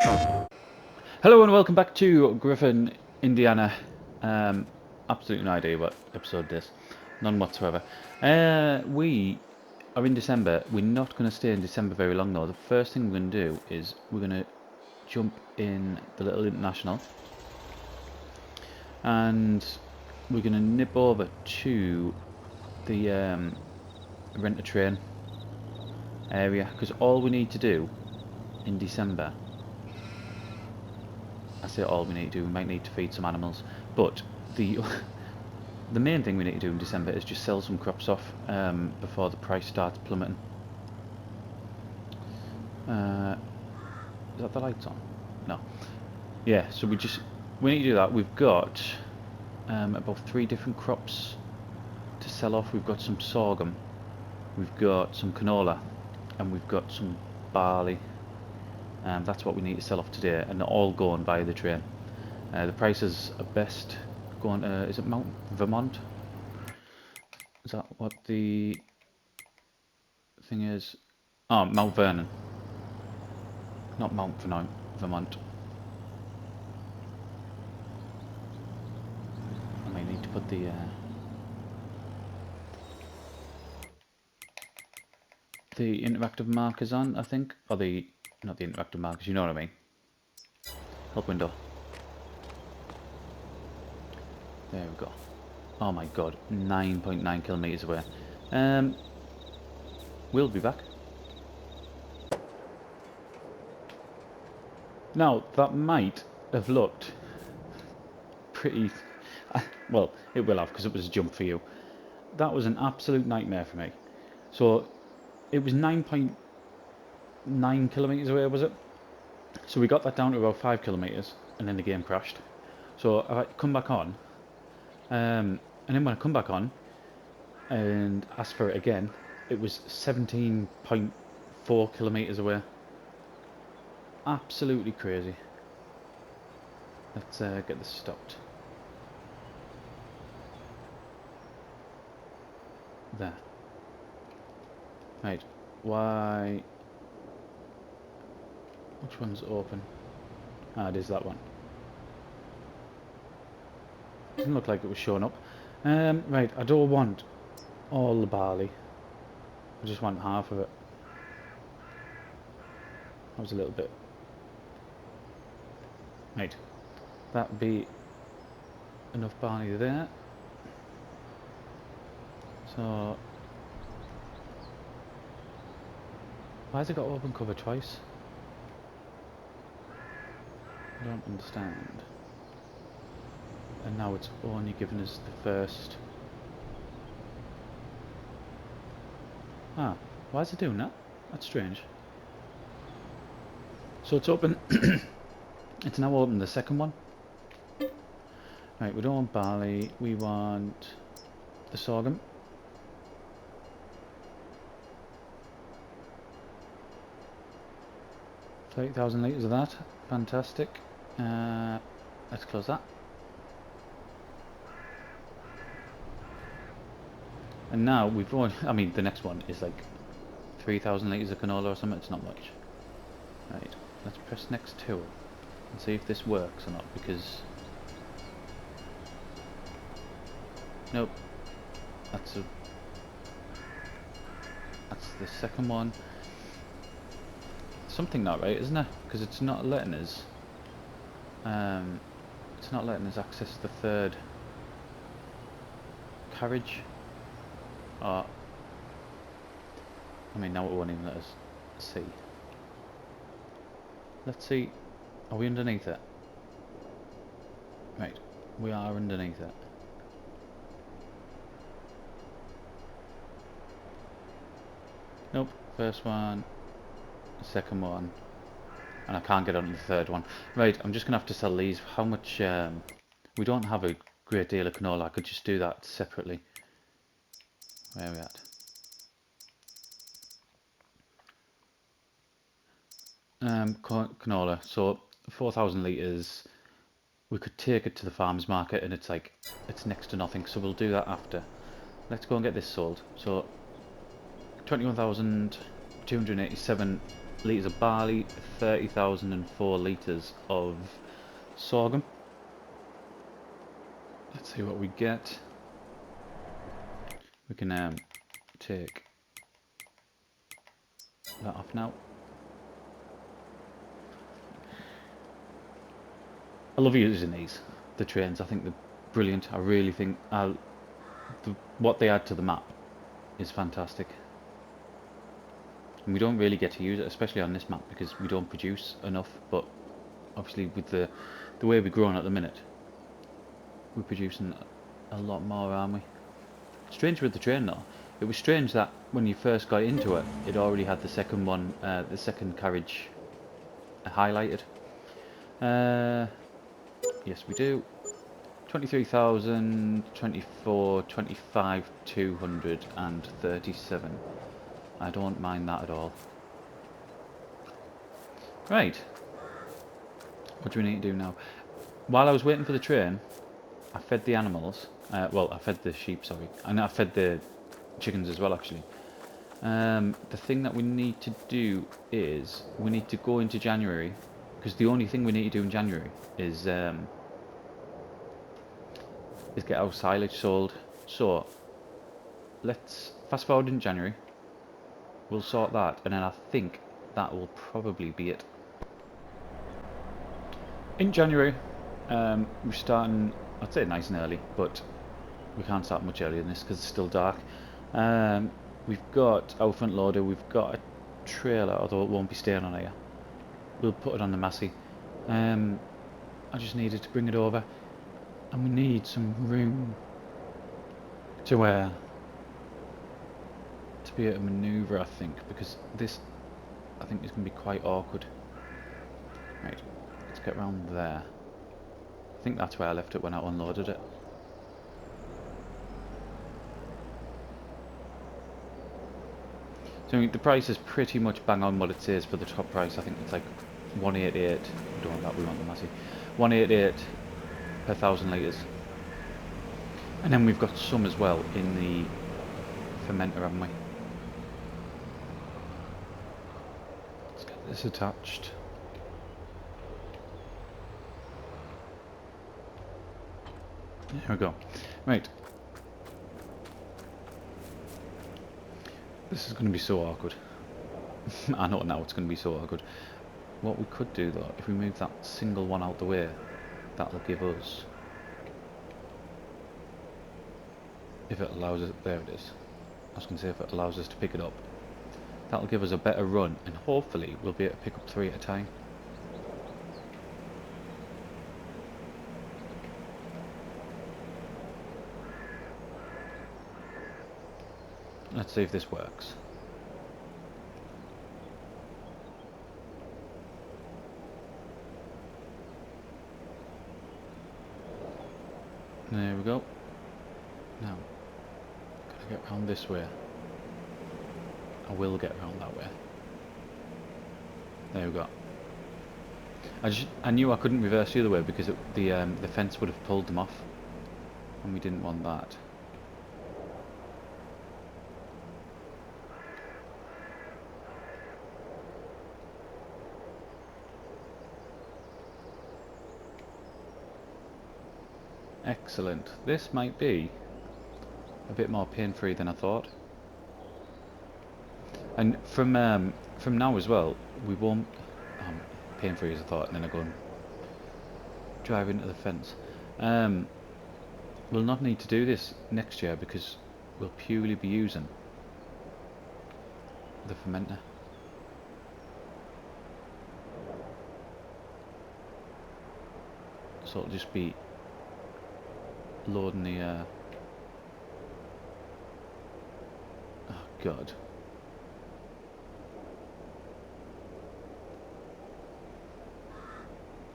Hello and welcome back to Griffin, Indiana. Absolutely no idea what episode this, none whatsoever. We are in December. We're not going to stay in December very long though. The first thing we're going to do is we're going to jump in the little international, and we're going to nip over to the rent-a-train area, because all we need to do in December, I say all we need to do, we might need to feed some animals, but the the main thing we need to do in December is just sell some crops off before the price starts plummeting. Is that the lights on? No. Yeah, so we need to do that. We've got about 3 different crops to sell off. We've got some sorghum, we've got some canola, and we've got some barley. That's what we need to sell off today, and they're all going via the train. The prices are best going to, is it Mount Vermont? Is that what the thing is? Oh, Mount Vernon. Not Mount Vermont. I may need to put the interactive markers on, I think. Or not the interactive markers, you know what I mean. Help window. There we go. Oh my god, 9.9 kilometers away. We'll be back. Now, that might have looked pretty... well, it will have, because it was a jump for you. That was an absolute nightmare for me. So, it was 9.9 kilometers away, was it? So we got that down to about 5 kilometers, and then the game crashed. So I come back on, and then when I come back on and ask for it again, it was 17.4 kilometers away. Absolutely crazy. Let's get this stopped. There. Right. Why? Which one's open? Ah, it is that one. Didn't look like it was showing up. Right, I don't want all the barley. I just want half of it. That was a little bit. Right. That'd be enough barley there. So, why has it got open cover twice? I don't understand. And now it's only given us the first. Ah, why is it doing that? That's strange. So it's open. It's now open the second one. Right, we don't want barley, we want the sorghum. 30,000 litres of that. Fantastic. Let's close that. And now we've already, I mean, the next one is like 3,000 litres of canola or something. It's not much. Right, let's press next to it and see if this works or not, because nope, that's the second one. Something not right, isn't it? Because it's not letting us access the third carriage. I mean, now it won't even let us see. Let's see. Are we underneath it? Right, we are underneath it. Nope, first one, second one, and I can't get onto the third one. Right, I'm just gonna have to sell these. How much? We don't have a great deal of canola. I could just do that separately. Where are we at? Canola. So 4,000 litres. We could take it to the farmers market, and it's like it's next to nothing. So we'll do that after. Let's go and get this sold. So 21,287 litres of barley, 30,004 litres of sorghum. Let's see what we get. We can take that off now. I love using these, the trains. I think they're brilliant. I really think what they add to the map is fantastic. And we don't really get to use it, especially on this map, because we don't produce enough. But obviously with the way we're growing at the minute, we're producing a lot more, aren't we? Strange with the train though. It was strange that when you first got into it, it already had the second one, the second carriage highlighted. Yes, we do. 23,000, 24, 25, 237. I don't mind that at all. Right. What do we need to do now? While I was waiting for the train, I fed the animals. Well, I fed the sheep, sorry. And I fed the chickens as well, actually. The thing that we need to do is we need to go into January, because the only thing we need to do in January is get our silage sold. So let's fast forward in January. We'll sort that, and then I think that will probably be it. In January, we're starting, I'd say nice and early, but we can't start much earlier than this because it's still dark. We've got our front loader, we've got a trailer, although it won't be staying on here. We'll put it on the Massey. I just needed to bring it over, and we need some room to be able to manoeuvre, I think, because this, I think, is going to be quite awkward. Right, let's get around there. I think that's where I left it when I unloaded it. So the price is pretty much bang on what it says for the top price. I think it's like 188. We don't want that, we want the Massey. 188 per 1,000 litres. And then we've got some as well in the fermenter, haven't we? Let's get this attached. There we go. Right. This is going to be so awkward. I know now it's going to be so awkward. What we could do though, if we move that single one out the way, that'll give us, if it allows us, there it is. I was going to say if it allows us to pick it up, that'll give us a better run, and hopefully we'll be able to pick up 3 at a time. Let's see if this works. There we go. Now, gotta get round this way. I will get round that way. There we go. I knew I couldn't reverse the other way because the fence would have pulled them off, and we didn't want that. Excellent. This might be a bit more pain-free than I thought. And from now as well, we won't pain-free as I thought, and then I go and drive into the fence. We'll not need to do this next year because we'll purely be using the fermenter. So it'll just be loading the oh god.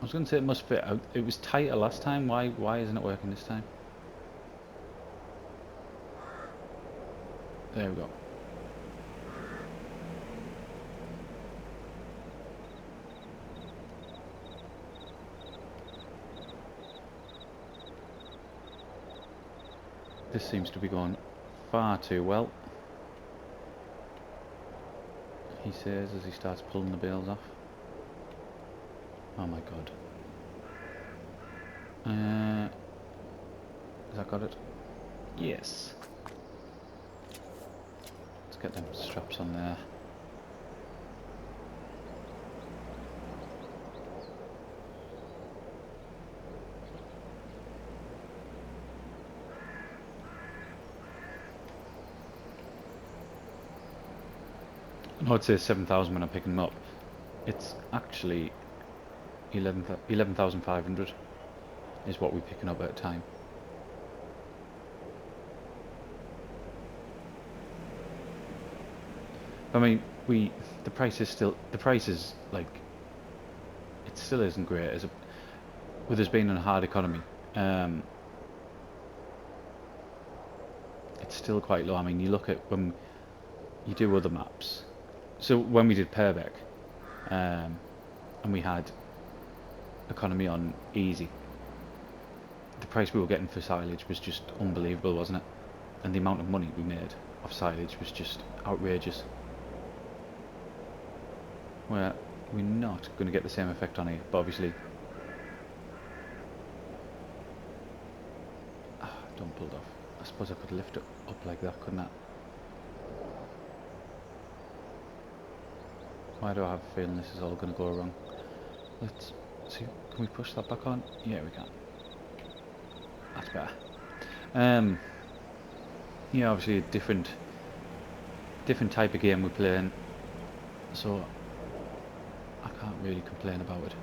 I was going to say it must fit. It was tighter last time. Why isn't it working this time? There we go. This seems to be going far too well. he says as he starts pulling the bales off. Oh my god. Has that got it? Yes. Let's get them straps on there. No, I'd say 7,000 when I'm picking them up. It's actually 11,500 is what we're picking up at a time. I mean, the price is like, it still isn't great as a, with us being in a hard economy. It's still quite low. I mean, you look at when you do other maps. So when we did Purbeck, and we had economy on easy, the price we were getting for silage was just unbelievable, wasn't it? And the amount of money we made off silage was just outrageous. Well, we're not going to get the same effect on here, but obviously... don't pull it off. I suppose I could lift it up like that, couldn't I? Why do I have a feeling this is all going to go wrong? Let's see, can we push that back on? Yeah, we can. That's better. Yeah, obviously a different type of game we're playing, so I can't really complain about it.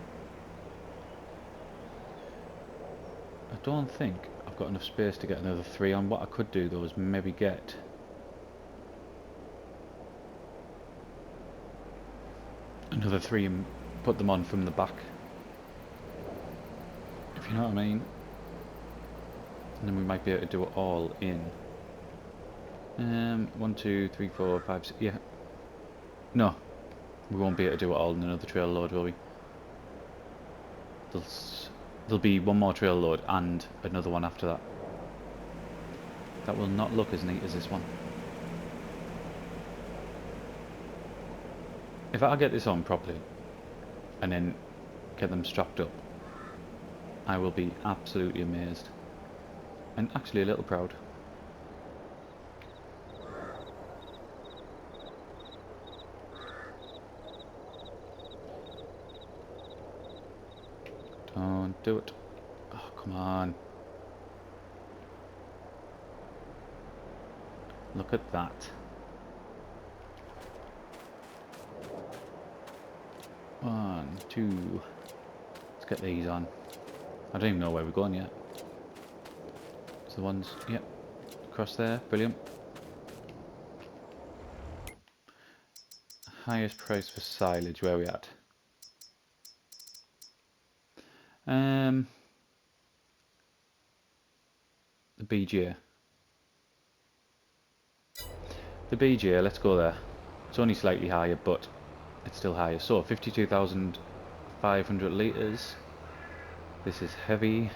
I don't think I've got enough space to get another 3 on. What I could do though is maybe get another 3 and put them on from the back, if you know what I mean. And then we might be able to do it all in 1, 2, 3, 4, 5, 6, yeah. No, we won't be able to do it all in another trail load, will we? There'll be one more trail load and another one after that. That will not look as neat as this one. If I get this on properly and then get them strapped up, I will be absolutely amazed and actually a little proud. Don't do it. Oh, come on. Look at that. 1, 2. Let's get these on. I don't even know where we're going yet. It's the ones, yep, across there, brilliant. Highest price for silage, where are we at? The BGA. The BGA, let's go there. It's only slightly higher, but it's still higher. So 52,500 litres. This is heavy.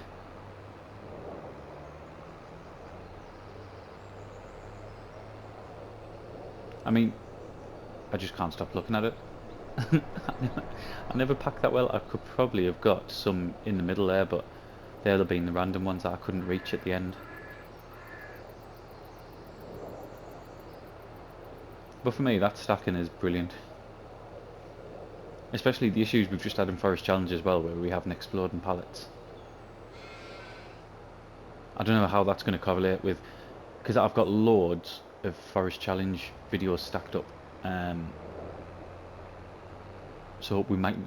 I mean, I just can't stop looking at it. I never packed that well. I could probably have got some in the middle there, but they'll have been the random ones that I couldn't reach at the end. But for me, that stacking is brilliant. Especially the issues we've just had in Forest Challenge as well, where we have an exploding pallets. I don't know how that's going to correlate with, because I've got loads of Forest Challenge videos stacked up. So we might,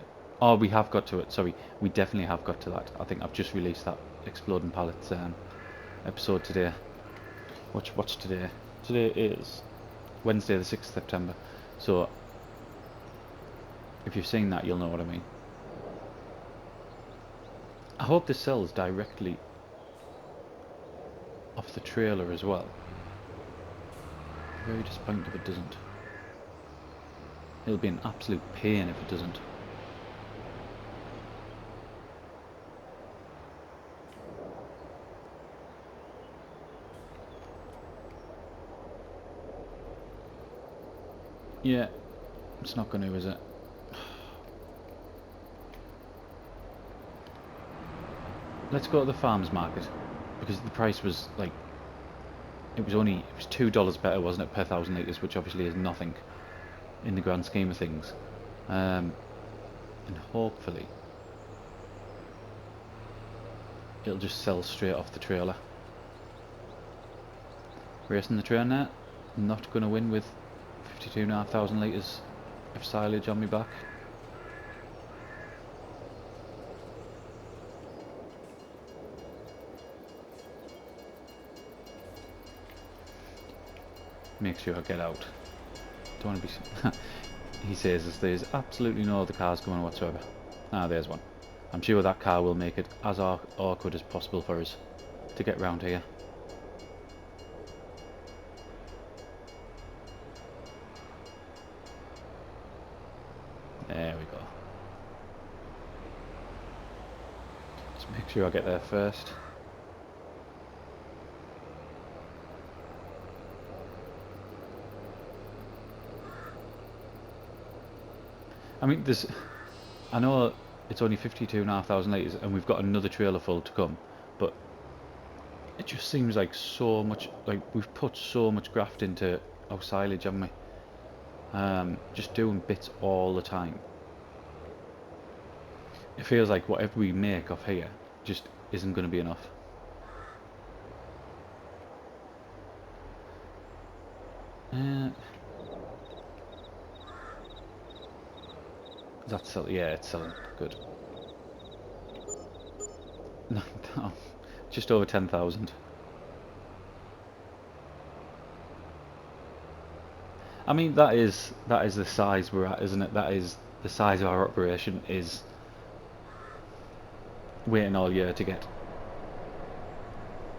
oh, we have got to it. Sorry, we definitely have got to that. I think I've just released that exploding pallets episode today. What's today? Today is Wednesday the 6th of September. So if you've seen that, you'll know what I mean. I hope this sells directly off the trailer as well. Very disappointed if it doesn't. It'll be an absolute pain if it doesn't. Yeah, It's not going to, is it? Let's go to the farmers market, because the price was like, it was $2 better, wasn't it, per 1,000 litres, which obviously is nothing in the grand scheme of things. And hopefully it'll just sell straight off the trailer. Racing the train there, not going to win with 52,500 litres of silage on my back. Make sure I get out. Don't want to be... He says as there's absolutely no other cars going whatsoever. Ah, there's one. I'm sure that car will make it as awkward as possible for us to get round here. There we go. Just make sure I get there first. I mean, I know it's only 52,500 litres and we've got another trailer full to come, but it just seems like so much, like we've put so much graft into our silage, haven't we? Just doing bits all the time. It feels like whatever we make off here just isn't going to be enough. That's selling. Yeah, it's selling. Good. No, just over 10,000. I mean, that is the size we're at, isn't it? That is the size of our operation, is waiting all year to get.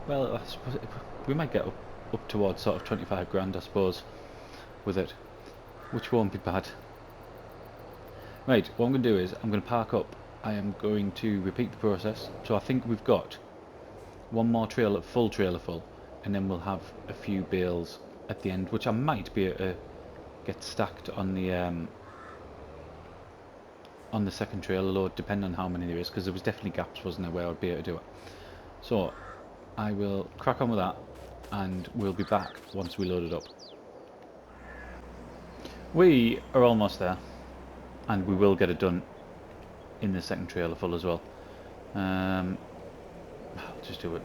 Well, I suppose we might get up towards sort of 25 grand, I suppose, with it, which won't be bad. Right, what I'm going to do is I'm going to park up. I am going to repeat the process. So I think we've got one more full trailer full, and then we'll have a few bales at the end, which I might be able to get stacked on the second trailer load, depending on how many there is, because there was definitely gaps, wasn't there, where I'd be able to do it. So I will crack on with that, and we'll be back once we load it up. We are almost there. And we will get it done in the second trailer full as well. I'll just do it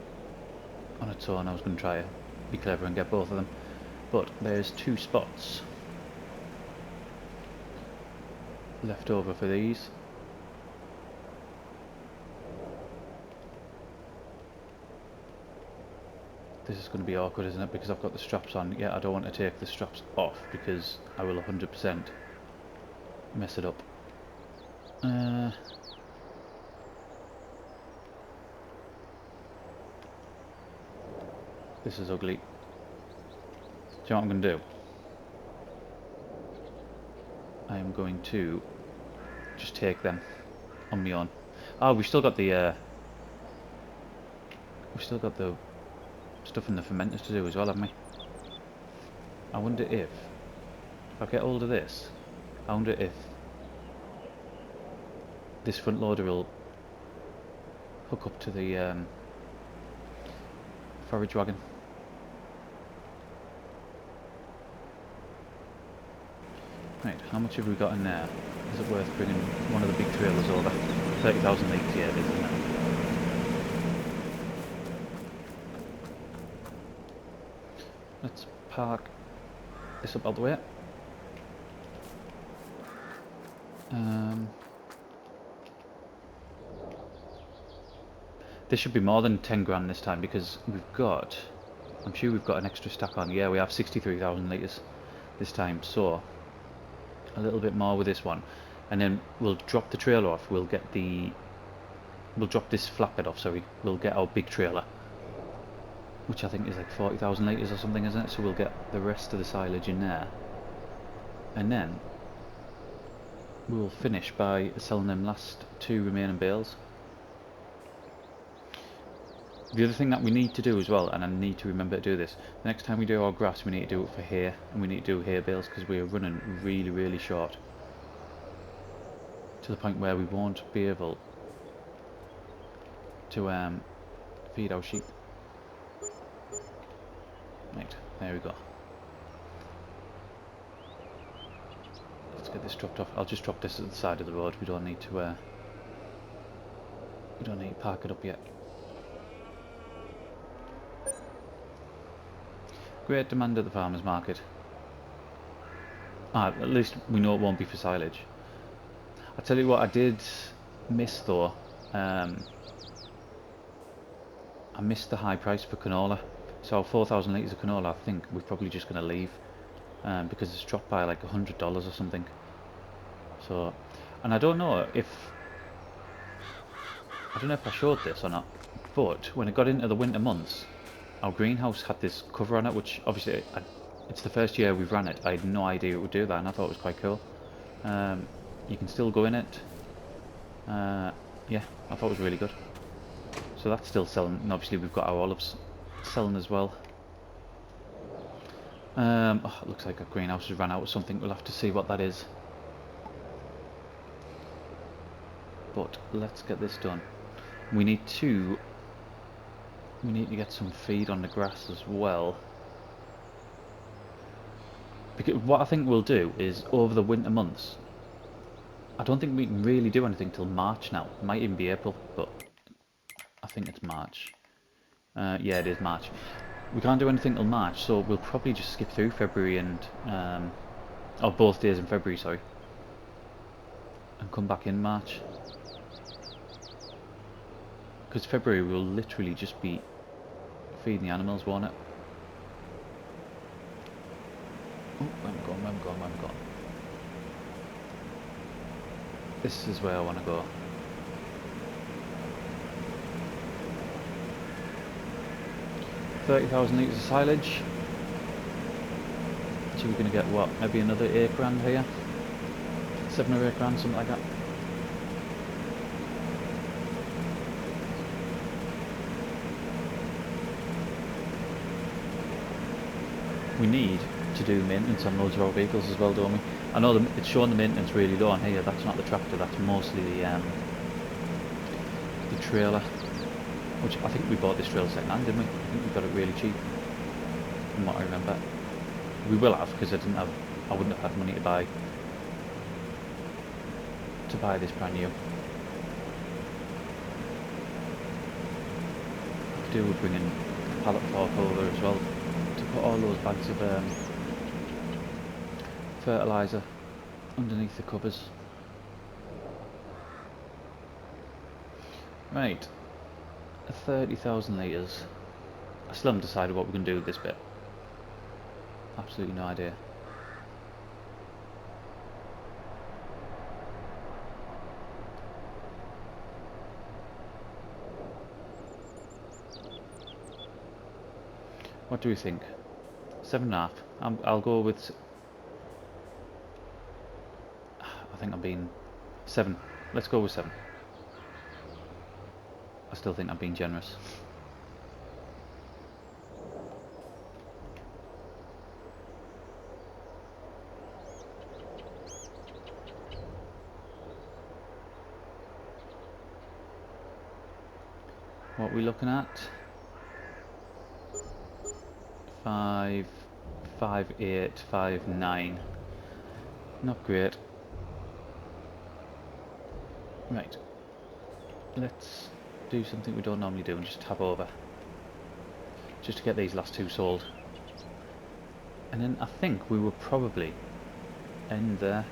on its own. I was going to try to be clever and get both of them, but there's 2 spots left over for these. This is going to be awkward, isn't it? Because I've got the straps on. Yeah, I don't want to take the straps off because I will 100% mess it up. This is ugly. Do you know what I'm going to do? I am going to just take them on my own. Oh, we've still got the stuff in the fermenters to do as well, haven't we? I wonder if I get hold of this, I wonder if this front loader will hook up to the forage wagon. Right, how much have we got in there? Is it worth bringing one of the big trailers over? 30,000 litres, yeah it is, isn't it? Let's park this up out the way. This should be more than 10 grand this time, because we've got, I'm sure we've got an extra stack on. Yeah, we have 63,000 litres this time, so a little bit more with this one, and then we'll drop the trailer off. We'll drop this flatbed off, sorry. We'll get our big trailer, which I think is like 40,000 litres or something, isn't it? So we'll get the rest of the silage in there, and then we'll finish by selling them last 2 remaining bales. The other thing that we need to do as well, and I need to remember to do this, the next time we do our grass we need to do it for hay, and we need to do hay bales because we are running really short. to the point where we won't be able to feed our sheep. Right, there we go. Let's get this dropped off. I'll just drop this at the side of the road. We don't need to park it up yet. Great demand at the farmers market. At least we know it won't be for silage. I tell you what I did miss though. I missed the high price for canola. So 4,000 litres of canola, I think we're probably just going to leave. Because it's dropped by like $100 or something. So, and I don't know if I showed this or not, but when it got into the winter months, our greenhouse had this cover on it, which obviously it's the first year we've ran it. I had no idea it would do that, and I thought it was quite cool. You can still go in it. Yeah, I thought it was really good. So that's still selling, and obviously we've got our olives selling as well. Oh, it looks like our greenhouse has run out of something. We'll have to see what that is. But let's get this done. We need to get some feed on the grass as well. Because what I think we'll do is over the winter months, I don't think we can really do anything till March now. It might even be April, but I think it's March. Yeah, it is March. We can't do anything till March, so we'll probably just skip through February and or both days in February, sorry, and come back in March. Because February will literally just be feeding the animals, won't it? Oh, where am I going? Where am I going? Where am I going? This is where I want to go. $30,000 litres of silage. So we're going to get what? Maybe another £8 here? 7 or 8 grand, something like that. We need to do maintenance on loads of our vehicles as well, don't we? I know it's showing the maintenance really low on here. That's not the tractor, that's mostly the trailer. Which I think we bought this trailer second hand, didn't we? I think we got it really cheap, from what I remember. We will have, because I wouldn't have had money to buy this brand new. I could do with bringing a pallet fork over as well to put all those bags of fertiliser underneath the covers. Right. 30,000 litres. I still haven't decided what we're going to do with this bit. Absolutely no idea. What do we think? 7.5. I'll go with. I think I'm being 7. Let's go with 7. I still think I'm being generous. What are we looking at? 5, 5.8, 5.9. Not great. Right. Let's do something we don't normally do and just tap over. Just to get these last 2 sold. And then I think we will probably end there.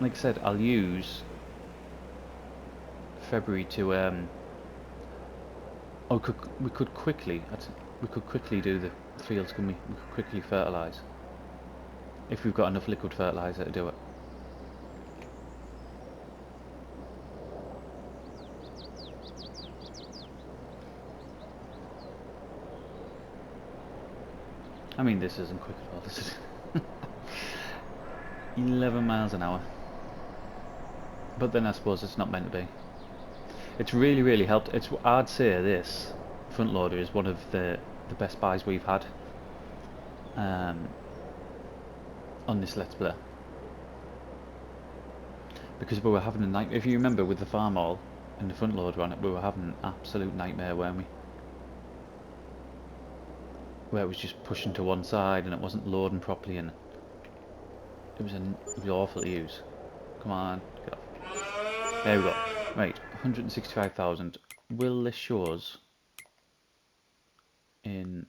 Like I said, I'll use February to oh, we could quickly do the fields, couldn't we? We could quickly fertilise if we've got enough liquid fertiliser to do it. I mean, this isn't quick at all. This is 11 miles an hour. But then I suppose it's not meant to be. It's really helped. I'd say this front loader is one of the best buys we've had on this Let's Play. because we were having a nightmare. If you remember with the farm all and the front loader on it, we were having an absolute nightmare, weren't we? Where it was just pushing to one side and it wasn't loading properly, and it was awful to use. Come on, get off. There we go. Right, 165,000. Will this show us in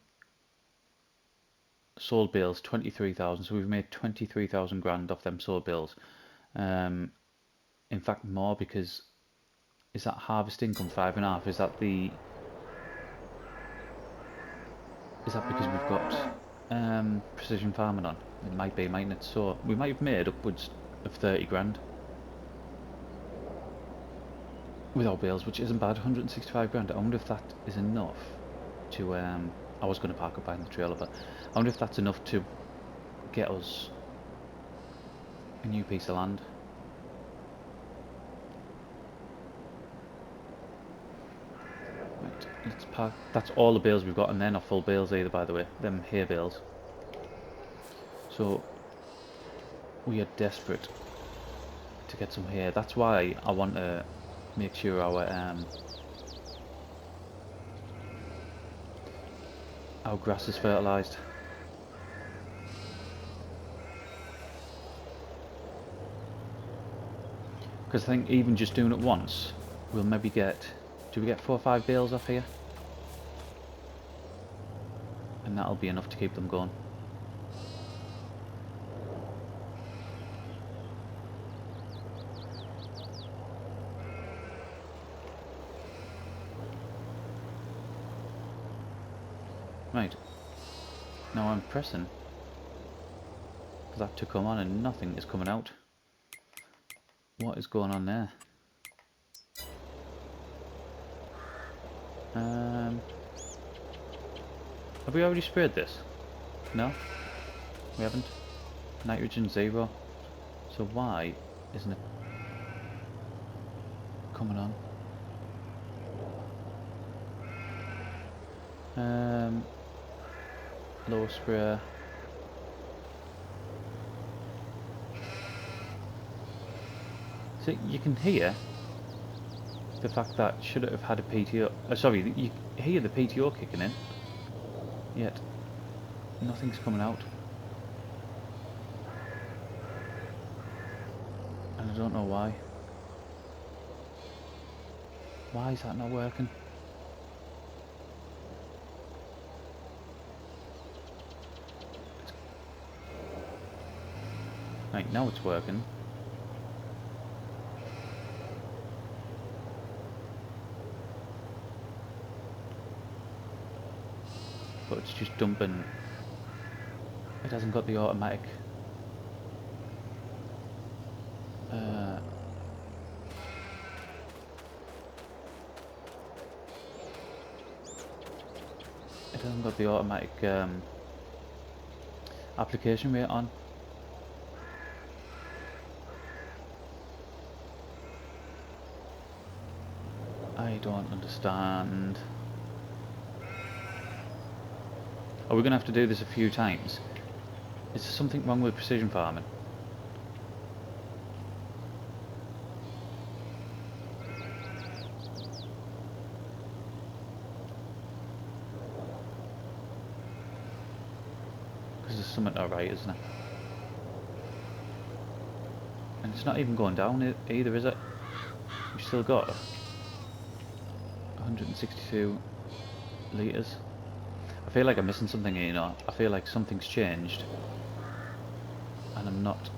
sold bills? 23,000. So we've made 23,000 grand off them sold bills. In fact, more, because is that harvest income 5.5? Is that the? Is that because we've got precision farming on? It might be, mightn't it? So we might have made upwards of 30 grand with our bills, which isn't bad. 165 grand. I wonder if that is enough to I was going to park up behind the trailer, but I wonder if that's enough to get us a new piece of land. Right, let's park. That's all the bales we've got, and they're not full bales either, by the way. Them hay bales. So we are desperate to get some hay. That's why I want to make sure our grass is fertilised. Because I think even just doing it once, we'll maybe get, do we get 4 or 5 bales off here? And that'll be enough to keep them going. Right, now I'm pressing for that to come on and nothing is coming out. What is going on there? Have we already sprayed this? No? We haven't? Nitrogen 0. So why isn't it coming on? Low sprayer. So you can hear the fact that should it have had a PTO. Sorry, you hear the PTO kicking in, yet nothing's coming out, and I don't know why. Why is that not working? Right, now it's working. But it's just dumping. It hasn't got the automatic application rate on. I don't understand. Are we going to have to do this a few times? Is there something wrong with precision farming? Because there's something not right, isn't it? And it's not even going down either, is it? We've still got 162 litres. I feel like I'm missing something here, you know. I feel like something's changed and I'm not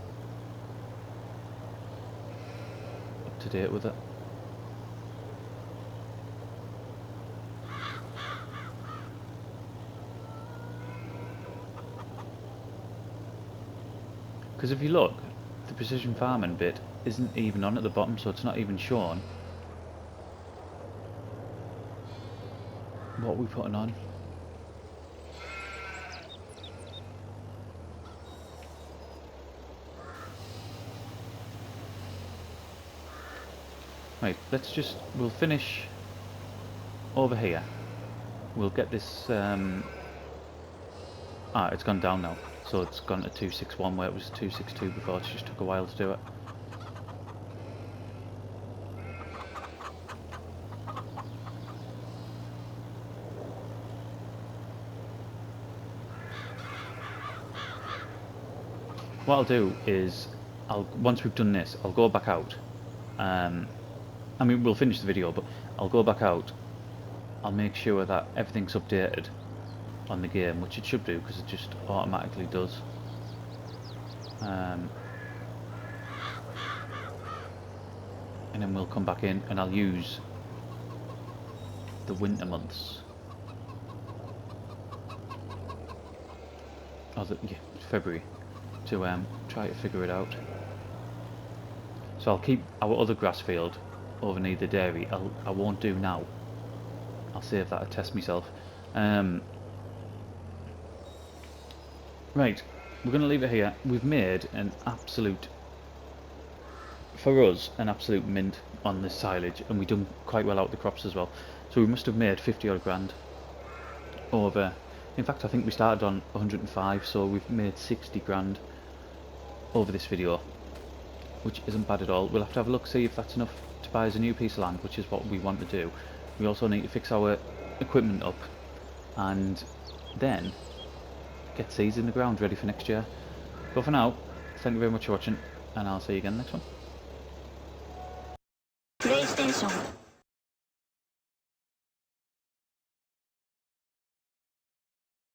up to date with it. Because if you look, the precision farming bit isn't even on at the bottom, so it's not even shown what we're putting on. Right, we'll finish over here. We'll get this, it's gone down now. So it's gone to 261 where it was 262 before. It just took a while to do it. what I'll do is, once we've done this, I'll go back out. I mean, we'll finish the video, but I'll go back out. I'll make sure that everything's updated on the game, which it should do, because it just automatically does. And then we'll come back in, and I'll use the winter months. February, to try to figure it out. So I'll keep our other grass field over near the dairy. I won't do now. I'll save that to test myself. Right, we're going to leave it here. We've made an absolute, for us, an absolute mint on this silage, and we've done quite well out of the crops as well. So we must have made 50 odd grand over. In fact, I think we started on 105, so we've made 60 grand over this video, which isn't bad at all. We'll have to have a look, see if that's enough to buy us a new piece of land, which is what we want to do. We also need to fix our equipment up, and then get seeds in the ground ready for next year. But for now, thank you very much for watching, and I'll see you again next one. PlayStation